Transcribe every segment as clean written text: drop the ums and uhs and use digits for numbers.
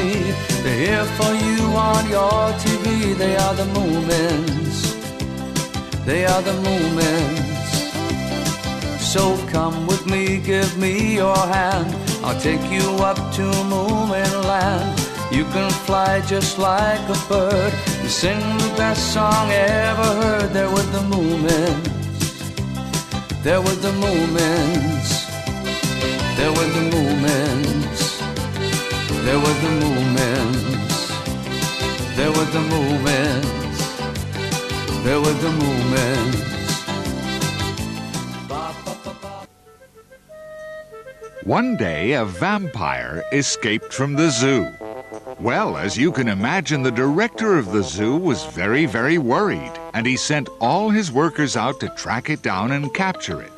me. They're here for you on your TV. They are the Moomins. They are the Moomins. So come with me, give me your hand. I'll take you up to Moominland. You can fly just like a bird. You sing the best song ever heard. There were the Moomins. There were the Moomins. There were the Moomins. There were the Moomins. There were the Moomins. There were the Moomins. One day, a vampire escaped from the zoo. Well, as you can imagine, the director of the zoo was very, very worried, and he sent all his workers out to track it down and capture it.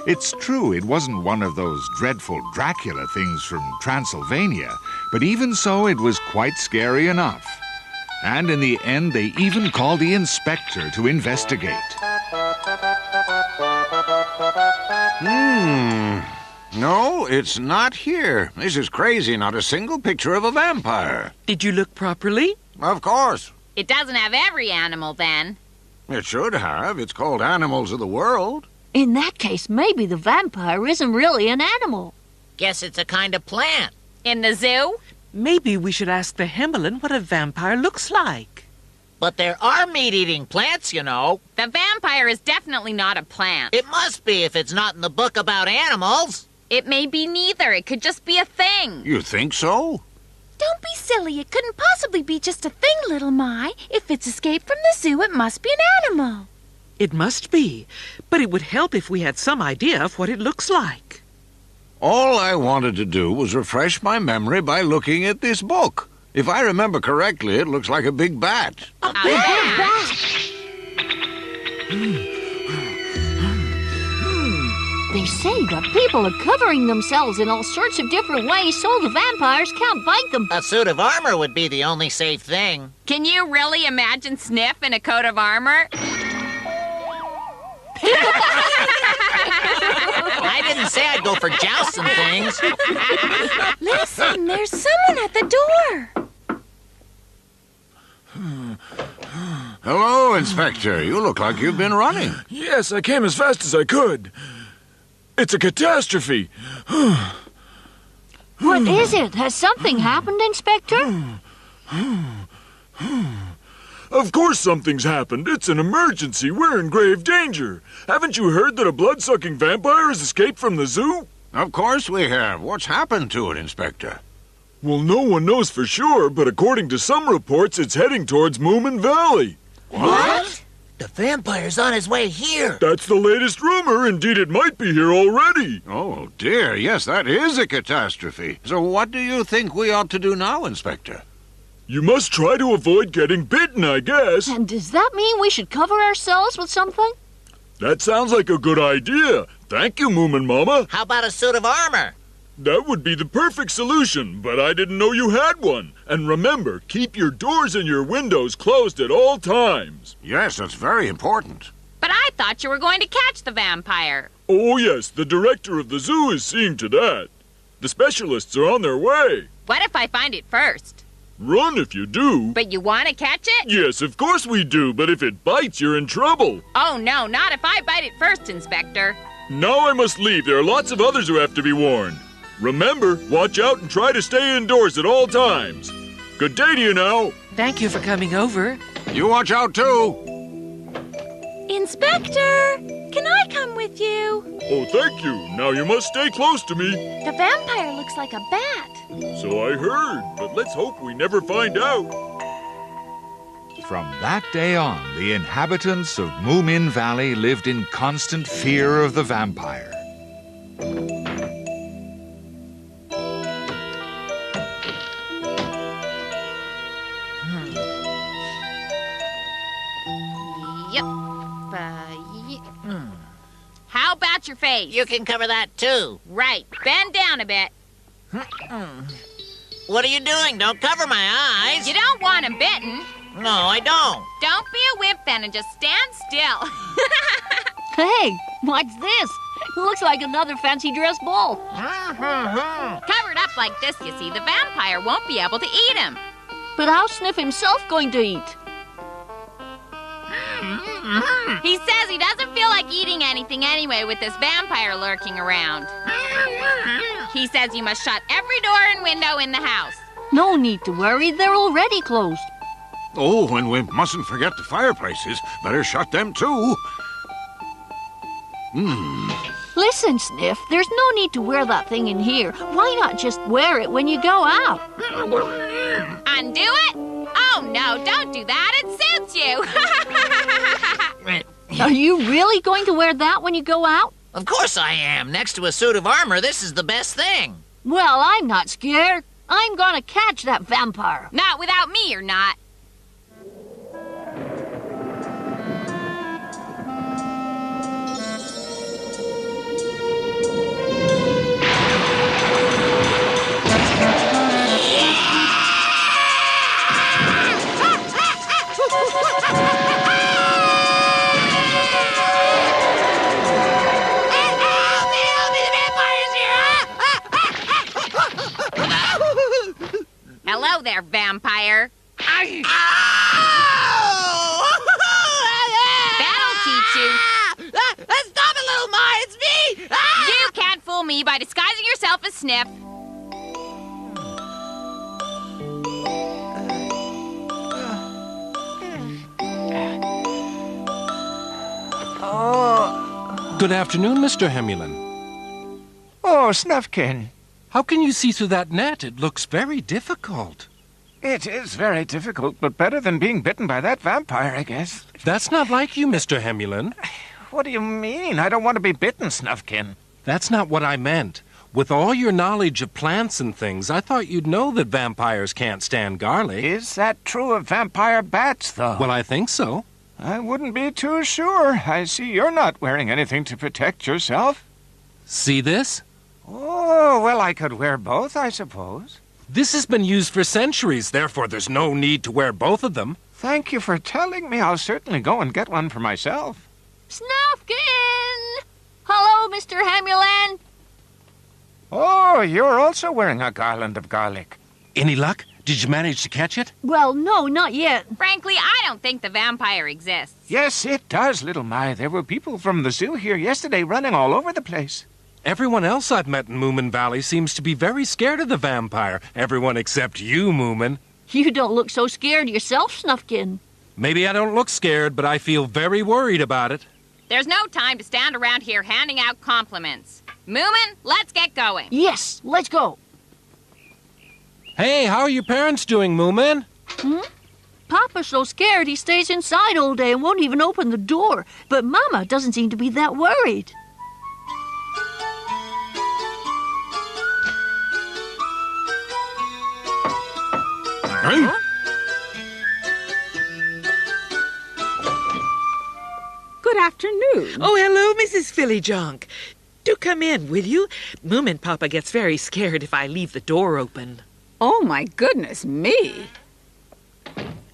It's true, it wasn't one of those dreadful Dracula things from Transylvania, but even so, it was quite scary enough. And in the end, they even called the inspector to investigate. No, it's not here. This is crazy. Not a single picture of a vampire. Did you look properly? Of course. It doesn't have every animal, then. It should have. It's called Animals of the World. In that case, maybe the vampire isn't really an animal. Guess it's a kind of plant. In the zoo? Maybe we should ask the Himmelin what a vampire looks like. But there are meat-eating plants, you know. The vampire is definitely not a plant. It must be if it's not in the book about animals. It may be neither. It could just be a thing. You think so? Don't be silly. It couldn't possibly be just a thing, little My. If it's escaped from the zoo, it must be an animal. It must be, but it would help if we had some idea of what it looks like. All I wanted to do was refresh my memory by looking at this book. If I remember correctly, it looks like a big bat. A big bat! They say that people are covering themselves in all sorts of different ways so the vampires can't bite them. A suit of armor would be the only safe thing. Can you really imagine Sniff in a coat of armor? I didn't say I'd go for jousting things. Listen, there's someone at the door. Hello, Inspector. You look like you've been running. Yes, I came as fast as I could. It's a catastrophe. What is it? Has something happened, Inspector? Of course something's happened. It's an emergency. We're in grave danger. Haven't you heard that a blood-sucking vampire has escaped from the zoo? Of course we have. What's happened to it, Inspector? Well, no one knows for sure, but according to some reports, it's heading towards Moominvalley. What? The vampire's on his way here. That's the latest rumor. Indeed, it might be here already. Oh, dear. Yes, that is a catastrophe. So what do you think we ought to do now, Inspector? You must try to avoid getting bitten, I guess. And does that mean we should cover ourselves with something? That sounds like a good idea. Thank you, Moominmamma. How about a suit of armor? That would be the perfect solution, but I didn't know you had one. And remember, keep your doors and your windows closed at all times. Yes, that's very important. But I thought you were going to catch the vampire. Oh, yes, the director of the zoo is seeing to that. The specialists are on their way. What if I find it first? Run if you do. But you want to catch it? Yes, of course we do, but if it bites, you're in trouble. Oh, no, not if I bite it first, Inspector. Now I must leave. There are lots of others who have to be warned. Remember, watch out and try to stay indoors at all times. Good day to you now. Thank you for coming over. You watch out, too. Inspector, can I come with you? Oh, thank you. Now you must stay close to me. The vampire looks like a bat. So I heard, but let's hope we never find out. From that day on, the inhabitants of Moominvalley lived in constant fear of the vampire. Yep. How about your face? You can cover that, too. Right. Bend down a bit. What are you doing? Don't cover my eyes. You don't want him bitten. No, I don't. Don't be a wimp then and just stand still. Hey, what's this? It looks like another fancy dress ball. Cover it up up like this, you see, the vampire won't be able to eat him. But how's Sniff himself going to eat? He says he doesn't feel like eating anything anyway with this vampire lurking around. He says you must shut every door and window in the house. No need to worry, they're already closed. Oh, and we mustn't forget the fireplaces. Better shut them too. Listen, Sniff, there's no need to wear that thing in here. Why not just wear it when you go out? Undo it? Oh, no, don't do that. It suits you. Are you really going to wear that when you go out? Of course I am. Next to a suit of armor, this is the best thing. Well, I'm not scared. I'm gonna catch that vampire. Not without me, you're not. Hello there, vampire. That'll teach you. Stop it, little Ma, it's me! You can't fool me by disguising yourself as Sniff. Good afternoon, Mr. Hemulin. Oh, Snufkin. How can you see through that net? It looks very difficult. It is very difficult, but better than being bitten by that vampire, I guess. That's not like you, Mr. Hemulin. What do you mean? I don't want to be bitten, Snufkin. That's not what I meant. With all your knowledge of plants and things, I thought you'd know that vampires can't stand garlic. Is that true of vampire bats, though? Well, I think so. I wouldn't be too sure. I see you're not wearing anything to protect yourself. See this? Oh, well, I could wear both, I suppose. This has been used for centuries, therefore there's no need to wear both of them. Thank you for telling me. I'll certainly go and get one for myself. Snufkin! Hello, Mr. Hemulin. Oh, you're also wearing a garland of garlic. Any luck? Did you manage to catch it? Well, no, not yet. Frankly, I don't think the vampire exists. Yes, it does, little My. There were people from the zoo here yesterday running all over the place. Everyone else I've met in Moominvalley seems to be very scared of the vampire. Everyone except you, Moomin. You don't look so scared yourself, Snufkin. Maybe I don't look scared, but I feel very worried about it. There's no time to stand around here handing out compliments. Moomin, let's get going. Yes, let's go. Hey, how are your parents doing, Moomin? Papa's so scared he stays inside all day and won't even open the door. But Mama doesn't seem to be that worried. Hey? Good afternoon. Oh, hello, Mrs. Fillyjonk. Do come in, will you? Moomin Papa gets very scared if I leave the door open. Oh, my goodness me.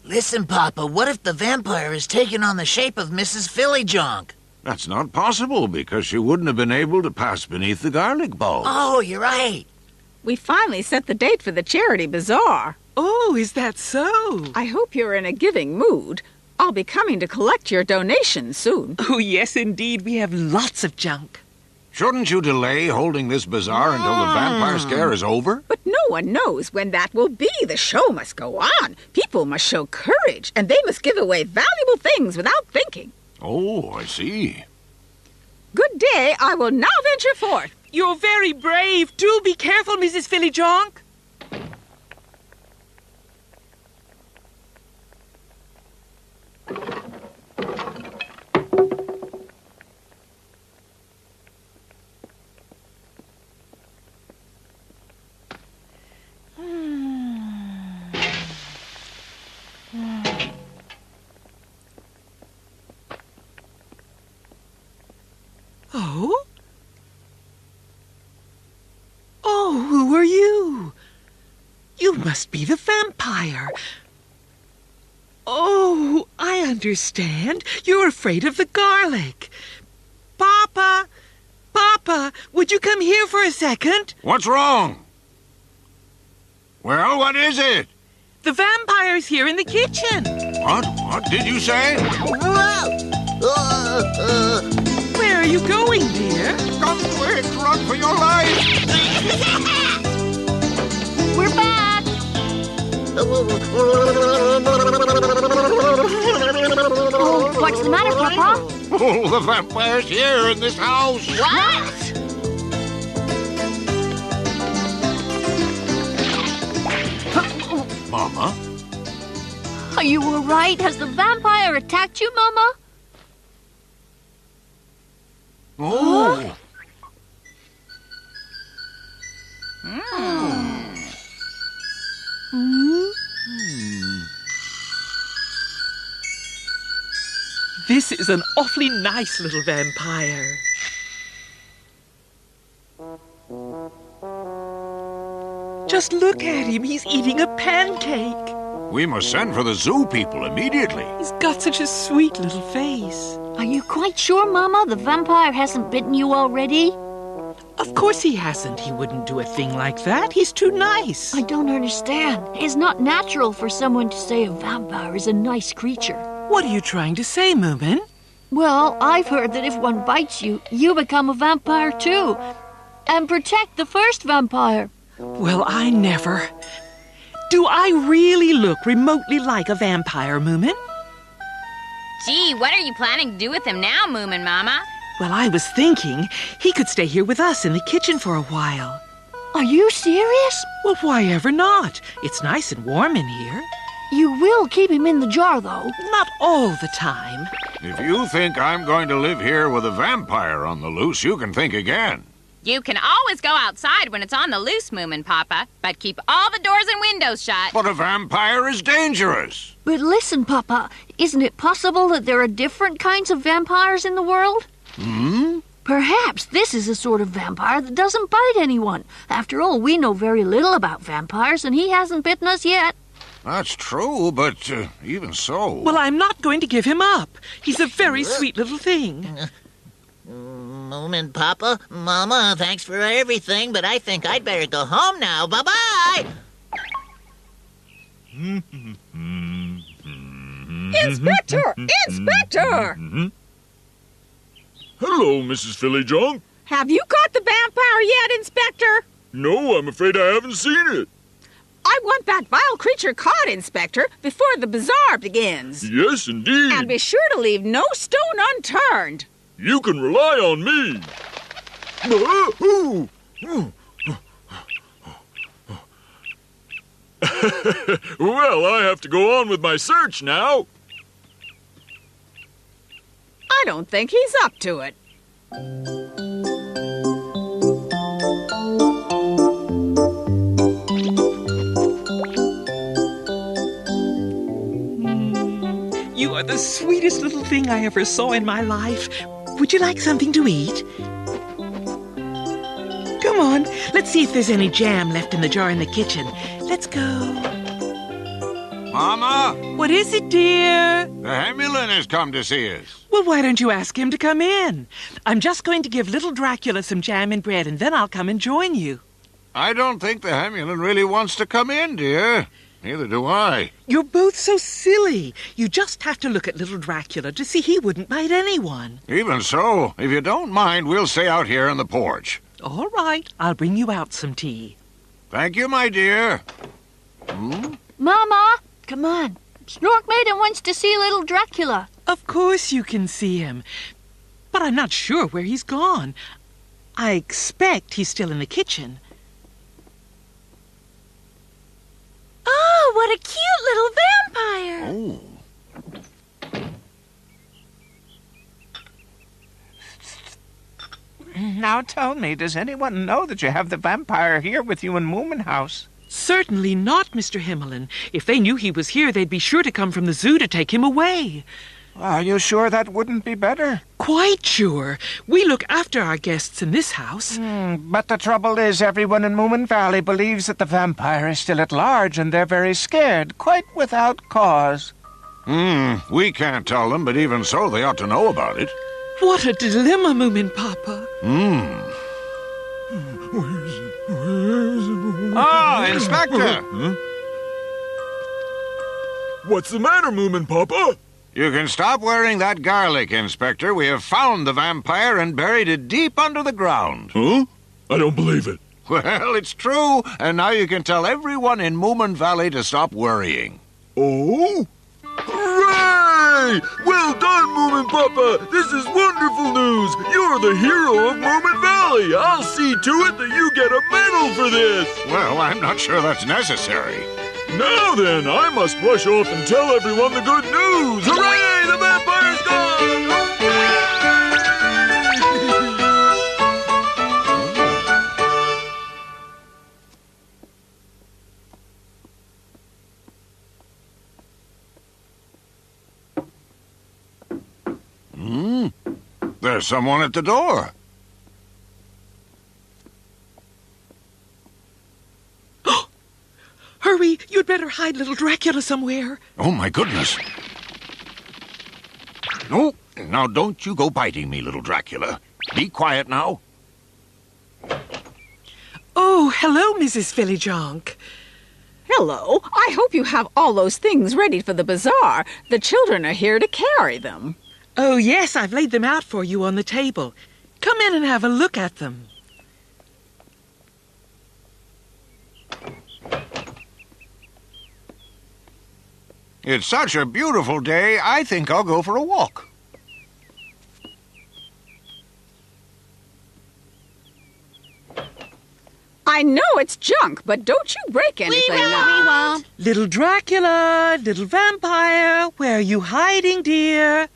Listen, Papa, what if the vampire is taking on the shape of Mrs. Fillyjonk? That's not possible, because she wouldn't have been able to pass beneath the garlic bulbs. Oh, you're right. We finally set the date for the charity bazaar. Oh, is that so? I hope you're in a giving mood. I'll be coming to collect your donations soon. Oh, yes, indeed. We have lots of junk. Shouldn't you delay holding this bazaar until the vampire scare is over? But no one knows when that will be. The show must go on. People must show courage, and they must give away valuable things without thinking. Oh, I see. Good day. I will now venture forth. You're very brave. Do be careful, Mrs. Fillyjonk. Oh? Oh, who are you? You must be the vampire. Oh, I understand. You're afraid of the garlic. Papa! Papa, would you come here for a second? What's wrong? Well, what is it? The vampire's here in the kitchen. What? What did you say? Where are you going, dear? Come quick, run for your life! We're back. Oh, what's the matter, Papa? Oh, the vampire's here in this house. What? Mama? Are you all right? Has the vampire attacked you, Mama? Oh. This is an awfully nice little vampire. Just look at him. He's eating a pancake. We must send for the zoo people immediately. He's got such a sweet little face. Are you quite sure, Mama, the vampire hasn't bitten you already? Of course he hasn't. He wouldn't do a thing like that. He's too nice. I don't understand. It's not natural for someone to say a vampire is a nice creature. What are you trying to say, Moomin? Well, I've heard that if one bites you, you become a vampire too. And protect the first vampire. Well, I never. Do I really look remotely like a vampire, Moomin? Gee, what are you planning to do with him now, Moominmamma? Well, I was thinking he could stay here with us in the kitchen for a while. Are you serious? Well, why ever not? It's nice and warm in here. You will keep him in the jar, though. Not all the time. If you think I'm going to live here with a vampire on the loose, you can think again. You can always go outside when it's on the loose, Moomin Papa, but keep all the doors and windows shut. But a vampire is dangerous. But listen, Papa, isn't it possible that there are different kinds of vampires in the world? Perhaps this is a sort of vampire that doesn't bite anyone. After all, we know very little about vampires, and he hasn't bitten us yet. That's true, but even so... Well, I'm not going to give him up. He's a very sweet little thing. Moomin, Papa, Mama, thanks for everything, but I think I'd better go home now. Bye-bye! Inspector! Inspector! Hello, Mrs. Phillyjunk. Have you caught the vampire yet, Inspector? No, I'm afraid I haven't seen it. I want that vile creature caught, Inspector, before the bazaar begins. Yes, indeed. And be sure to leave no stone unturned. You can rely on me. Well, I have to go on with my search now. I don't think he's up to it. You are the sweetest little thing I ever saw in my life. Would you like something to eat? Come on, let's see if there's any jam left in the jar in the kitchen. Let's go. Mama? What is it, dear? The Hemulin has come to see us. Well, why don't you ask him to come in? I'm just going to give little Dracula some jam and bread, and then I'll come and join you. I don't think the Hemulin really wants to come in, dear. Neither do I. You're both so silly. You just have to look at little Dracula to see he wouldn't bite anyone. Even so, if you don't mind, we'll stay out here on the porch. All right, I'll bring you out some tea. Thank you, my dear. Mama, come on. Snork Maiden wants to see little Dracula. Of course you can see him. But I'm not sure where he's gone. I expect he's still in the kitchen. Oh, what a cute little vampire! Oh. Now tell me, does anyone know that you have the vampire here with you in Moominhouse? Certainly not, Mr. Hemulin. If they knew he was here, they'd be sure to come from the zoo to take him away. Are you sure that wouldn't be better? Quite sure. We look after our guests in this house. But the trouble is, everyone in Moominvalley believes that the vampire is still at large, and they're very scared, quite without cause. We can't tell them, but even so, they ought to know about it. What a dilemma, Moomin Papa. Oh, Inspector! What's the matter, Moomin Papa? You can stop wearing that garlic, Inspector. We have found the vampire and buried it deep under the ground. Huh? I don't believe it. Well, it's true, and now you can tell everyone in Moominvalley to stop worrying. Oh? Hooray! Well done, Moomin Papa! This is wonderful news! You're the hero of Moominvalley! I'll see to it that you get a medal for this! Well, I'm not sure that's necessary. Now then, I must rush off and tell everyone the good news! Hooray! The vampire's gone! There's someone at the door. Hurry! You'd better hide little Dracula somewhere. Oh, my goodness. No, now don't you go biting me, little Dracula. Be quiet now. Oh, hello, Mrs. Fillyjonk. Hello. I hope you have all those things ready for the bazaar. The children are here to carry them. Oh, yes, I've laid them out for you on the table. Come in and have a look at them. It's such a beautiful day, I think I'll go for a walk. I know it's junk, but don't you break anything now. We won't. Little Dracula, little vampire, where are you hiding, dear?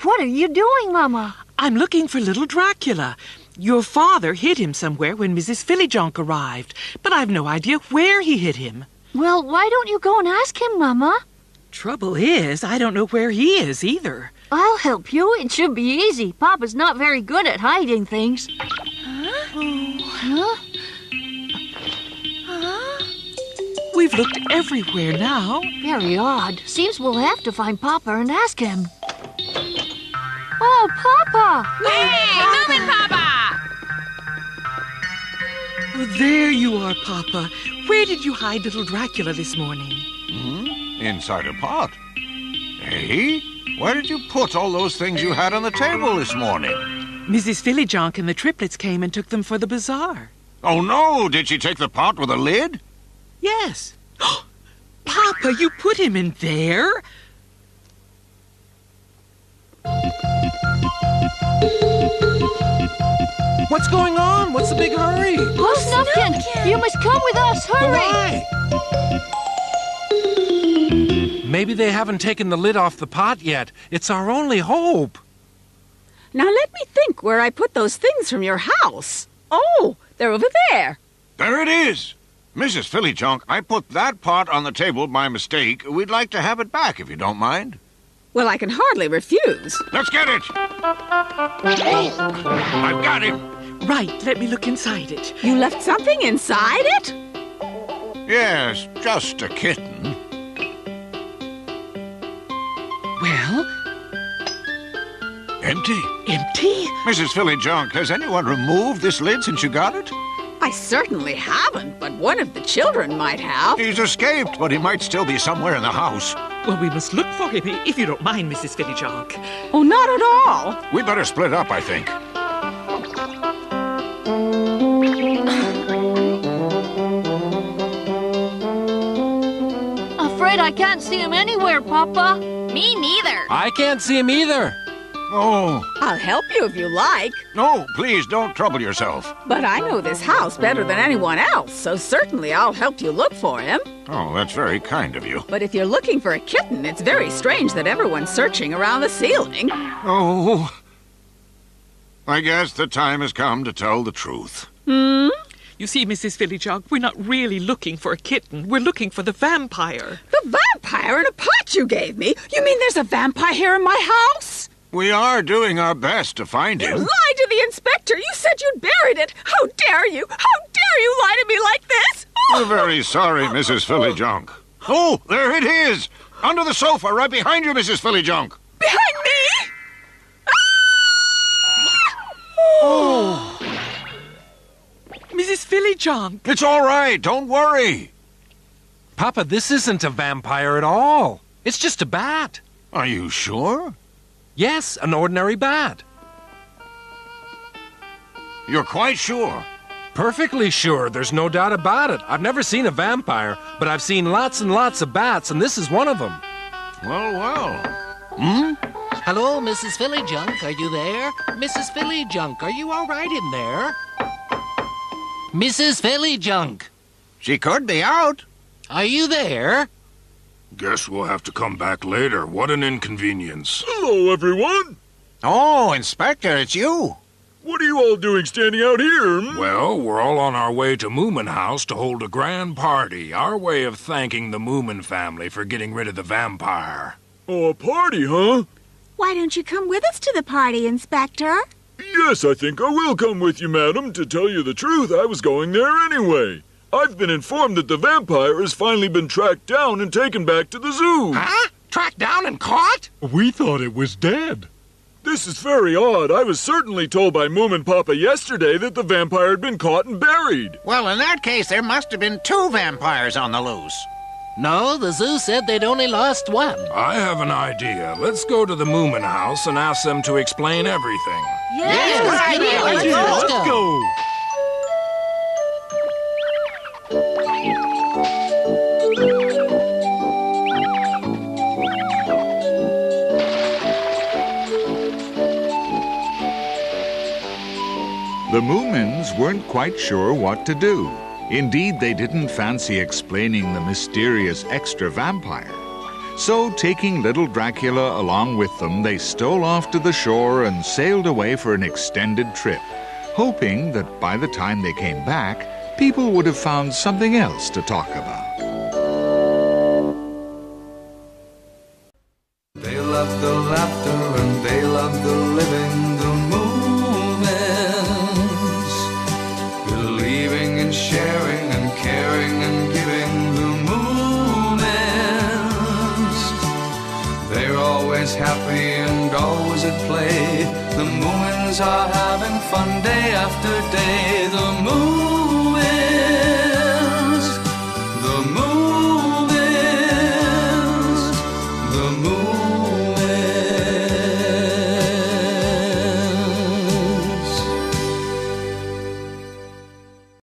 What are you doing, Mama? I'm looking for little Dracula. Your father hid him somewhere when Mrs. Fillyjonk arrived, but I've no idea where he hid him. Well, why don't you go and ask him, Mama? Trouble is, I don't know where he is either. I'll help you. It should be easy. Papa's not very good at hiding things. Huh? We've looked everywhere now. Very odd. Seems we'll have to find Papa and ask him. Oh, Papa! Hey, Moomin Papa! Oh, there you are, Papa. Where did you hide little Dracula this morning? Inside a pot. Hey, where did you put all those things you had on the table this morning? Mrs. Fillyjonk and the triplets came and took them for the bazaar. Oh, no! Did she take the pot with a lid? Yes. Papa, you put him in there? What's going on? What's the big hurry? Oh, Snuffkin! You must come with us. Hurry! Why? Maybe they haven't taken the lid off the pot yet. It's our only hope. Now let me think where I put those things from your house. Oh, they're over there. There it is! Mrs. Fillyjonk, I put that pot on the table by mistake. We'd like to have it back, if you don't mind. Well, I can hardly refuse. Let's get it! Oh, I've got him! Right, let me look inside it. You left something inside it? Yes, just a kitten. Well? Empty. Empty? Mrs. Fillyjonk, has anyone removed this lid since you got it? I certainly haven't, but one of the children might have. He's escaped, but he might still be somewhere in the house. Well, we must look for him, if you don't mind, Mrs. Fillyjonk. Oh, not at all. We better split up, I think. Afraid I can't see him anywhere, Papa. Me neither. I can't see him either. Oh. I'll help you if you like. No, please don't trouble yourself. But I know this house better than anyone else, so certainly I'll help you look for him. Oh, that's very kind of you. But if you're looking for a kitten, it's very strange that everyone's searching around the ceiling. Oh. I guess the time has come to tell the truth. You see, Mrs. Fillyjonk, we're not really looking for a kitten. We're looking for the vampire. The vampire in a pot you gave me? You mean there's a vampire here in my house? We are doing our best to find You him. lied to the inspector. You said you'd buried it. How dare you? How dare you lie to me like this? We're very sorry, Mrs. Fillyjonk. Oh, there it is! Under the sofa, right behind you, Mrs. Fillyjonk. Behind me? Mrs. Fillyjunk. It's all right. Don't worry. Papa, this isn't a vampire at all. It's just a bat. Are you sure? Yes, an ordinary bat. You're quite sure? Perfectly sure. There's no doubt about it. I've never seen a vampire, but I've seen lots and lots of bats, and this is one of them. Well. Hello, Mrs. Fillyjunk. Are you there? Mrs. Fillyjunk, are you all right in there? Mrs. Fillyjunk, She could be out. are you there? Guess we'll have to come back later. What an inconvenience. Hello, everyone. Oh, Inspector, it's you. What are you all doing standing out here? Well, we're all on our way to Moominhouse to hold a grand party, our way of thanking the Moomin family for getting rid of the vampire. Oh, a party, huh? Why don't you come with us to the party, Inspector? Yes, I think I will come with you, madam. To tell you the truth, I was going there anyway. I've been informed that the vampire has finally been tracked down and taken back to the zoo. Huh? Tracked down and caught? We thought it was dead. This is very odd. I was certainly told by Moomin Papa yesterday that the vampire had been caught and buried. Well, in that case, there must have been 2 vampires on the loose. No, the zoo said they'd only lost one. I have an idea. Let's go to the Moominhouse and ask them to explain everything. Let's go. The Moomins weren't quite sure what to do. Indeed, they didn't fancy explaining the mysterious extra vampire. So, taking little Dracula along with them, they stole off to the shore and sailed away for an extended trip, hoping that by the time they came back, people would have found something else to talk about. They love the laughter and they love the living, the Moomins. Believing and sharing and caring and giving, the Moomins. They're always happy and always at play. The Moomins are having fun day after day, the Moomins.